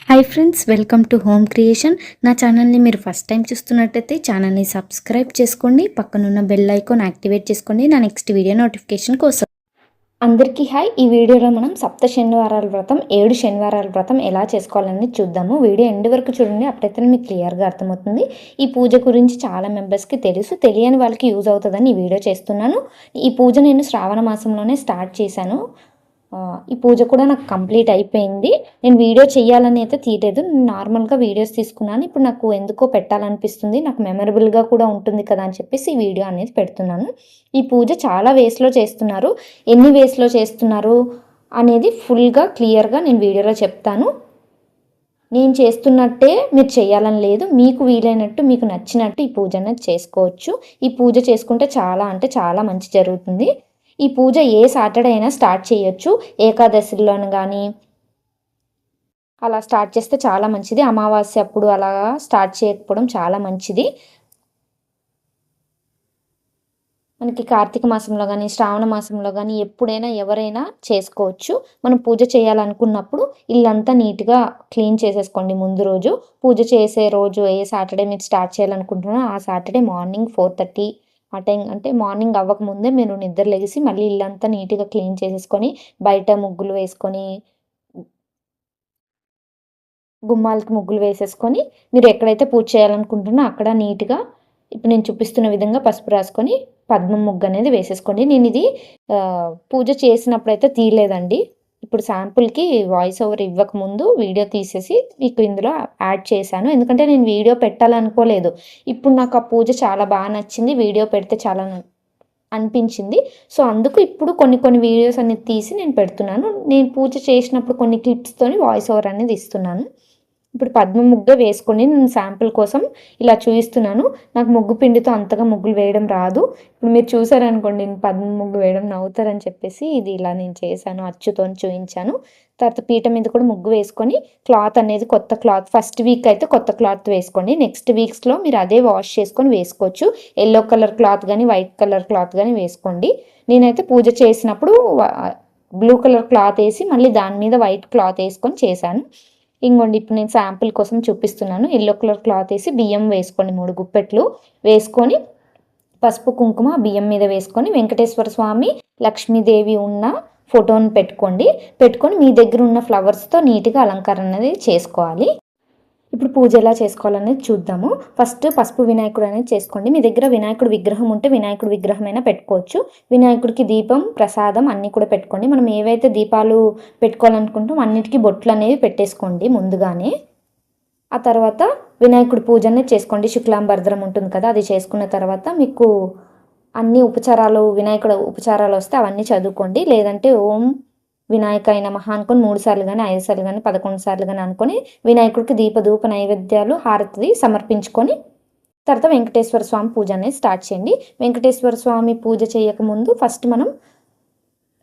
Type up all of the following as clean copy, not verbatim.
Hi friends, welcome to home creation. నా ఛానల్ని మీరు ఫస్ట్ టైం చూస్తున్నట్టయితే ఛానల్ని సబ్స్క్రైబ్ చేసుకోండి, పక్కనున్న బెల్ ఐకాన్ యాక్టివేట్ చేసుకోండి నా నెక్స్ట్ వీడియో నోటిఫికేషన్ కోసం. అందరికీ హాయ్. ఈ వీడియోలో మనం 7 శనివారాల వ్రతం ఎలా చేసుకోవాలని చూద్దాము. వీడియో ఎండ్ వరకు చూడండి, అప్పుడైతే మీకు క్లియర్గా అర్థమవుతుంది. ఈ పూజ గురించి చాలా మెంబర్స్కి తెలియని వాళ్ళకి యూజ్ అవుతుందని ఈ వీడియో చేస్తున్నాను. ఈ పూజ నేను శ్రావణ మాసంలోనే స్టార్ట్ చేశాను. ఈ పూజ కూడా నాకు కంప్లీట్ అయిపోయింది. నేను వీడియో చేయాలని అయితే తీయలేదు, నేను నార్మల్గా వీడియోస్ తీసుకున్నాను. ఇప్పుడు నాకు ఎందుకో పెట్టాలనిపిస్తుంది, నాకు మెమరబుల్గా కూడా ఉంటుంది కదా అని చెప్పేసి ఈ వీడియో అనేది పెడుతున్నాను. ఈ పూజ చాలా వేస్లో చేస్తున్నారు. ఎన్ని వేస్లో చేస్తున్నారు అనేది ఫుల్గా క్లియర్గా నేను వీడియోలో చెప్తాను. నేను చేస్తున్నట్టే మీరు చేయాలని లేదు, మీకు వీలైనట్టు మీకు నచ్చినట్టు ఈ పూజ అనేది చేసుకోవచ్చు. ఈ పూజ చేసుకుంటే చాలా అంటే చాలా మంచి జరుగుతుంది. ఈ పూజ ఏ సాటర్డే అయినా స్టార్ట్ చేయొచ్చు, ఏకాదశిలోను కానీ అలా స్టార్ట్ చేస్తే చాలా మంచిది. అమావాస్య అప్పుడు అలా స్టార్ట్ చేయకపోవడం చాలా మంచిది. మనకి కార్తీక మాసంలో కానీ శ్రావణ మాసంలో కానీ ఎప్పుడైనా ఎవరైనా చేసుకోవచ్చు. మనం పూజ చేయాలనుకున్నప్పుడు ఇల్లంతా నీట్గా క్లీన్ చేసేసుకోండి. ముందు రోజు పూజ చేసే రోజు ఏ సాటర్డే మీరు స్టార్ట్ చేయాలనుకుంటున్నారో ఆ సాటర్డే మార్నింగ్ 4:30 ఆ టైం, అంటే మార్నింగ్ అవ్వకముందే మీరు నిద్ర లెగిసి మళ్ళీ ఇల్లంతా నీట్గా క్లీన్ చేసేసుకొని బయట ముగ్గులు వేసుకొని గుమ్మాలకి ముగ్గులు వేసేసుకొని మీరు ఎక్కడైతే పూజ చేయాలనుకుంటున్నారో అక్కడ నీట్గా ఇప్పుడు నేను చూపిస్తున్న విధంగా పసుపు రాసుకొని పద్మం ముగ్గు అనేది వేసేసుకోండి. నేను ఇది పూజ చేసినప్పుడైతే తీయలేదండి. ఇప్పుడు శాంపుల్కి వాయిస్ ఓవర్ ఇవ్వకముందు వీడియో తీసేసి మీకు ఇందులో యాడ్ చేశాను, ఎందుకంటే నేను వీడియో పెట్టాలనుకోలేదు. ఇప్పుడు నాకు ఆ పూజ చాలా బాగా నచ్చింది, వీడియో పెడితే చాలా అనిపించింది. సో అందుకు ఇప్పుడు కొన్ని వీడియోస్ అనేది తీసి నేను పెడుతున్నాను. నేను పూజ చేసినప్పుడు కొన్ని క్లిప్స్తోని వాయిస్ ఓవర్ అనేది ఇస్తున్నాను. ఇప్పుడు పద్మ ముగ్గు వేసుకొని నేను శాంపుల్ కోసం ఇలా చూపిస్తున్నాను. నాకు ముగ్గు పిండితో అంతగా ముగ్గులు వేయడం రాదు. ఇప్పుడు మీరు చూసారనుకోండి, నేను పద్మ ముగ్గు వేయడం నవ్వుతారని చెప్పేసి ఇది ఇలా నేను చేశాను, అచ్చుతో చూపించాను. తర్వాత పీట మీద కూడా ముగ్గు వేసుకొని క్లాత్ అనేది కొత్త క్లాత్, ఫస్ట్ వీక్ అయితే కొత్త క్లాత్ వేసుకోండి. నెక్స్ట్ వీక్స్లో మీరు అదే వాష్ చేసుకొని వేసుకోవచ్చు. ఎల్లో కలర్ క్లాత్ కానీ వైట్ కలర్ క్లాత్ కానీ వేసుకోండి. నేనైతే పూజ చేసినప్పుడు బ్లూ కలర్ క్లాత్ వేసి మళ్ళీ దాని మీద వైట్ క్లాత్ వేసుకొని చేశాను. ఇంకోండి ఇప్పుడు నేను శాంపుల్ కోసం చూపిస్తున్నాను. ఎల్లో కలర్ క్లాత్ వేసి బియ్యం వేసుకోండి, 3 గుప్పెట్లు వేసుకొని పసుపు కుంకుమ బియ్యం మీద వేసుకొని వెంకటేశ్వర స్వామి లక్ష్మీదేవి ఉన్న ఫోటోని పెట్టుకొని మీ దగ్గర ఉన్న ఫ్లవర్స్తో నీట్గా అలంకరణ అనేది చేసుకోవాలి. ఇప్పుడు పూజ ఎలా చేసుకోవాలనేది చూద్దాము. ఫస్ట్ పసుపు వినాయకుడు అనేది చేసుకోండి. మీ దగ్గర వినాయకుడు విగ్రహం ఉంటే వినాయకుడు విగ్రహమైనా పెట్టుకోవచ్చు. వినాయకుడికి దీపం ప్రసాదం అన్నీ కూడా పెట్టుకోండి. మనం ఏవైతే దీపాలు పెట్టుకోవాలనుకుంటామో అన్నిటికీ బొట్లు అనేవి పెట్టేసుకోండి ముందుగానే. ఆ తర్వాత వినాయకుడి పూజ అనేది చేసుకోండి. శుక్లాంబరధరం ఉంటుంది కదా, అది చేసుకున్న తర్వాత మీకు అన్ని వినాయకుడు ఉపచారాలు వస్తే అవన్నీ చదువుకోండి. లేదంటే ఓం వినాయకాయ నమః అనుకొని 3 సార్లు కానీ 5 సార్లు కానీ 11 సార్లు కానీ అనుకొని వినాయకుడికి దీపధూప నైవేద్యాలు హారతి సమర్పించుకొని తర్వాత వెంకటేశ్వర స్వామి పూజ అనేది స్టార్ట్ చేయండి. వెంకటేశ్వర స్వామి పూజ చేయకముందు ఫస్ట్ మనం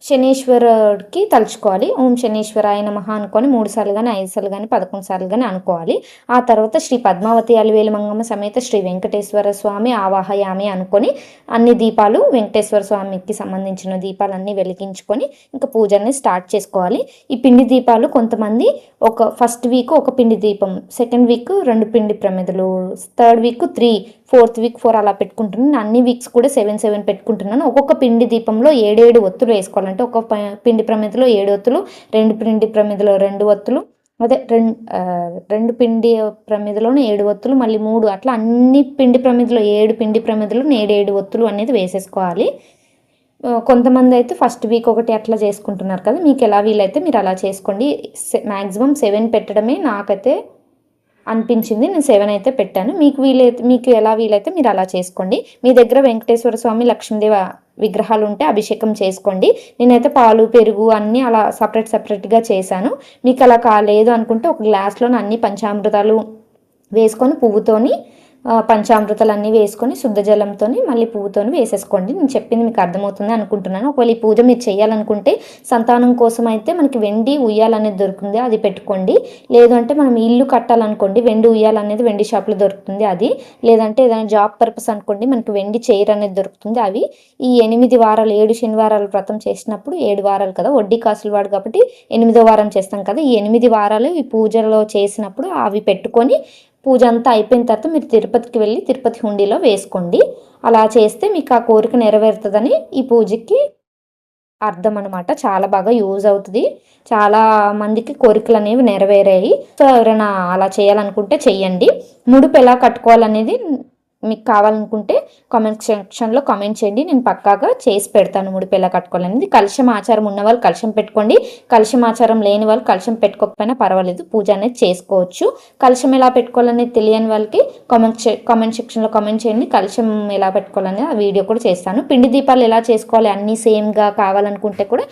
శనీశ్వరుడికి తలుచుకోవాలి. ఓం శనీశ్వరాయ నమః అనుకొని 3 సార్లు కానీ 5 సార్లు కానీ 11 సార్లు కానీ అనుకోవాలి. ఆ తర్వాత శ్రీ పద్మావతి అలివేలు మంగమ్మ సమేత శ్రీ వెంకటేశ్వర స్వామి ఆవాహయామి అనుకొని అన్ని దీపాలు వెంకటేశ్వర స్వామికి సంబంధించిన దీపాలన్నీ వెలిగించుకొని ఇంకా పూజని స్టార్ట్ చేసుకోవాలి. ఈ పిండి దీపాలు కొంతమంది ఫస్ట్ వీక్ ఒక పిండి దీపం, సెకండ్ వీక్ 2 పిండి ప్రమిదలు, థర్డ్ వీక్ 3, ఫోర్త్ వీక్ 4 అలా పెట్టుకుంటున్నాను. అన్ని వీక్స్ కూడా 7 పెట్టుకుంటున్నాను. ఒక్కొక్క పిండి దీపంలో 7 ఒత్తులు వేసుకోవాలంటే ఒక పిండి ప్రమిదలో 7 ఒత్తులు, 2 పిండి ప్రమిదలో 2 ఒత్తులు, అదే 2 పిండి ప్రమిదలోనే 7 ఒత్తులు, మళ్ళీ 3 అట్లా అన్ని పిండి ప్రమిదలో 7 పిండి ప్రమిదలు 7 ఒత్తులు అనేది వేసేసుకోవాలి. కొంతమంది అయితే ఫస్ట్ వీక్ ఒకటి అట్లా చేసుకుంటున్నారు కదా, మీకు ఎలా వీలైతే మీరు అలా చేసుకోండి. మ్యాక్సిమం 7 పెట్టడమే నాకైతే అనిపించింది, నేను 7 అయితే పెట్టాను. మీకు ఎలా వీలైతే మీరు అలా చేసుకోండి. మీ దగ్గర వెంకటేశ్వర స్వామి లక్ష్మీదేవి విగ్రహాలు ఉంటే అభిషేకం చేసుకోండి. నేనైతే పాలు పెరుగు అన్నీ అలా సపరేట్గా చేశాను. మీకు అలా కాలేదు అనుకుంటే ఒక గ్లాస్లో అన్ని పంచామృతాలు వేసుకొని పువ్వుతోని పంచామృతాలన్నీ వేసుకొని శుద్ధ జలంతో మళ్ళీ పువ్వుతోని వేసేసుకోండి. నేను చెప్పింది మీకు అర్థమవుతుంది అనుకుంటున్నాను. ఒకవేళ ఈ పూజ మీరు చేయాలనుకుంటే సంతానం కోసం అయితే మనకి వెండి ఉయ్యాలనేది దొరుకుతుంది, అది పెట్టుకోండి. లేదు అంటే మనం ఇల్లు కట్టాలనుకోండి, వెండి ఉయ్యాలనేది వెండి షాప్లో దొరుకుతుంది అది. లేదంటే ఏదైనా జాబ్ పర్పస్ అనుకోండి, మనకి వెండి చైర్ అనేది దొరుకుతుంది. అవి ఈ 8 వారాలు 7 శనివారాలు వ్రతం చేసినప్పుడు 7 వారాలు కదా, వడ్డీ కాసులు వాడు కాబట్టి 8వ వారం చేస్తాం కదా, ఈ 8 వారాలు ఈ పూజలో చేసినప్పుడు అవి పెట్టుకొని పూజ అంతా అయిపోయిన తర్వాత మీరు తిరుపతికి వెళ్ళి తిరుపతి హుండీలో వేసుకోండి. అలా చేస్తే మీకు ఆ కోరిక నెరవేరుతుందని ఈ పూజకి అర్థం అనమాట. చాలా బాగా యూజ్ అవుతుంది. చాలా మందికి కోరికలు అనేవి నెరవేరాయి. సో ఎవరైనా అలా చేయాలనుకుంటే చెయ్యండి. ముడుపు ఎలా కట్టుకోవాలనేది మీకు కావాలనుకుంటే కామెంట్ సెక్షన్లో కామెంట్ చేయండి. నేను పక్కాగా చేసి పెడతాను ముడుపు ఎలా కట్టుకోవాలనేది. కలశం ఆచారం ఉన్న వాళ్ళు కలశం పెట్టుకోండి. కలశం ఆచారం లేని వాళ్ళు కలశం పెట్టుకోకపోయినా పర్వాలేదు, పూజ అనేది చేసుకోవచ్చు. కలశం ఎలా పెట్టుకోవాలనేది తెలియని వాళ్ళకి కామెంట్ సెక్షన్లో కామెంట్ చేయండి. కలశం ఎలా పెట్టుకోవాలనేది ఆ వీడియో కూడా చేస్తాను. పిండి దీపాలు ఎలా చేసుకోవాలి అన్నీ సేమ్గా కావాలనుకుంటే కూడా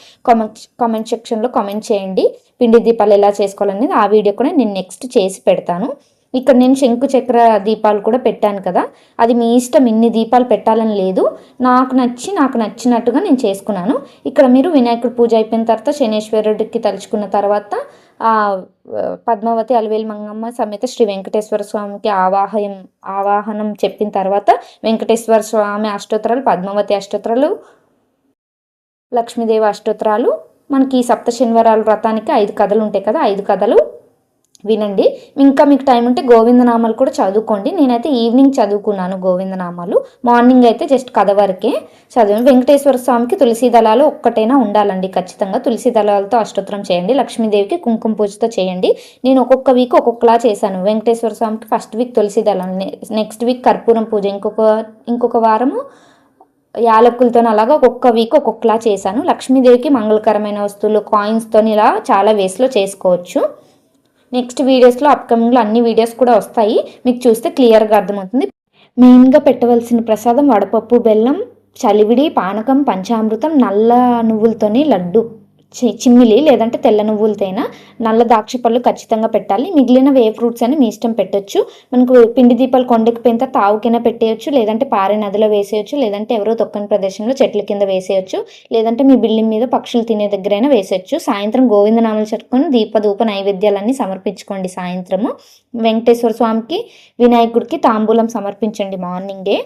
కామెంట్ సెక్షన్లో కామెంట్ చేయండి. పిండి దీపాలు ఎలా చేసుకోవాలనేది ఆ వీడియో కూడా నేను నెక్స్ట్ చేసి పెడతాను. ఇక్కడ నేను శంకు చక్ర దీపాలు కూడా పెట్టాను కదా, అది మీ ఇష్టం, ఇన్ని దీపాలు పెట్టాలని లేదు. నాకు నచ్చినట్టుగా నేను చేసుకున్నాను. ఇక్కడ మీరు వినాయకుడి పూజ అయిపోయిన తర్వాత శనేశ్వరుడికి తలుచుకున్న తర్వాత పద్మావతి అలివేలు మంగమ్మ సమేత శ్రీ వెంకటేశ్వర స్వామికి ఆవాహనం చెప్పిన తర్వాత వెంకటేశ్వర స్వామి అష్టోత్తరాలు, పద్మావతి అష్టోత్తరాలు, లక్ష్మీదేవి అష్టోత్తరాలు, మనకి సప్త శనివారాల వ్రతానికి 5 కథలు ఉంటాయి కదా, 5 కథలు వినండి. ఇంకా మీకు టైం ఉంటే గోవిందనామాలు కూడా చదువుకోండి. నేనైతే ఈవినింగ్ చదువుకున్నాను గోవిందనామాలు, మార్నింగ్ అయితే జస్ట్ కథ వరకే చదివాను. వెంకటేశ్వర స్వామికి తులసి దళాలు ఒక్కటైనా ఉండాలండి ఖచ్చితంగా. తులసి దళాలతో అష్టోత్తరం చేయండి. లక్ష్మీదేవికి కుంకుమ పూజతో చేయండి. నేను ఒక్కొక్క వీక్ ఒక్కొక్కలా చేశాను. వెంకటేశ్వర స్వామికి ఫస్ట్ వీక్ తులసి దళాలు, నెక్స్ట్ వీక్ కర్పూరం పూజ, ఇంకొక వారము యాలకులతో, అలాగా ఒక్కొక్క వీక్ ఒక్కొక్కలా చేశాను. లక్ష్మీదేవికి మంగళకరమైన వస్తువులు కాయిన్స్తో ఇలా చాలా వేస్లో చేసుకోవచ్చు. నెక్స్ట్ వీడియోస్లో అప్కమింగ్లో అన్ని వీడియోస్ కూడా వస్తాయి, మీకు చూస్తే క్లియర్గా అర్థమవుతుంది. మెయిన్గా పెట్టవలసిన ప్రసాదం వడపప్పు, బెల్లం, చలివిడి, పానకం, పంచామృతం, నల్ల నువ్వులతోని లడ్డు, చిమ్మిలి లేదంటే తెల్ల నువ్వులతైనా, నల్ల ద్రాక్ష పళ్ళు ఖచ్చితంగా పెట్టాలి. మిగిలిన ఏ ఫ్రూట్స్ అని మీ ఇష్టం పెట్టొచ్చు. మనకు పిండి దీపాలు కొండకిపోయిన తర్వాత ఆవుకైనా పెట్టేయచ్చు, లేదంటే పారే నదిలో వేసేయచ్చు, లేదంటే ఎవరో తొక్కని ప్రదేశంలో చెట్ల కింద వేసేయచ్చు, లేదంటే మీ బిల్డింగ్ మీద పక్షులు తినే దగ్గరైనా వేసేయచ్చు. సాయంత్రం గోవిందనామాలు చెప్పుకొని దీపధూప నైవేద్యాలన్నీ సమర్పించుకోండి. సాయంత్రము వెంకటేశ్వర స్వామికి వినాయకుడికి తాంబూలం సమర్పించండి మార్నింగే.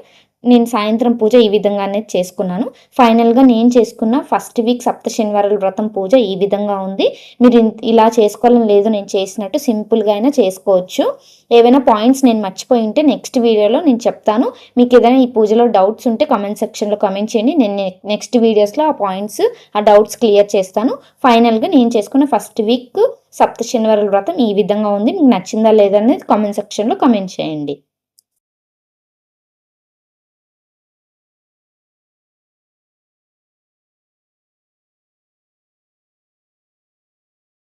నేను సాయంత్రం పూజ ఈ విధంగానే చేసుకున్నాను. ఫైనల్గా నేను చేసుకున్న ఫస్ట్ వీక్ సప్త శనివారాల వ్రతం పూజ ఈ విధంగా ఉంది. మీరు ఇలా చేసుకోవాలని లేదు, నేను చేసినట్టు సింపుల్గా అయినా చేసుకోవచ్చు. ఏవైనా పాయింట్స్ నేను మర్చిపోయి ఉంటే నెక్స్ట్ వీడియోలో నేను చెప్తాను. మీకు ఏదైనా ఈ పూజలో డౌట్స్ ఉంటే కామెంట్ సెక్షన్లో కామెంట్ చేయండి. నేను నెక్స్ట్ వీడియోస్లో ఆ పాయింట్స్, ఆ డౌట్స్ క్లియర్ చేస్తాను. ఫైనల్గా నేను చేసుకున్న ఫస్ట్ వీక్ సప్త శనివారాల వ్రతం ఈ విధంగా ఉంది. మీకు నచ్చిందా లేదా అనేది కామెంట్ సెక్షన్లో కామెంట్ చేయండి.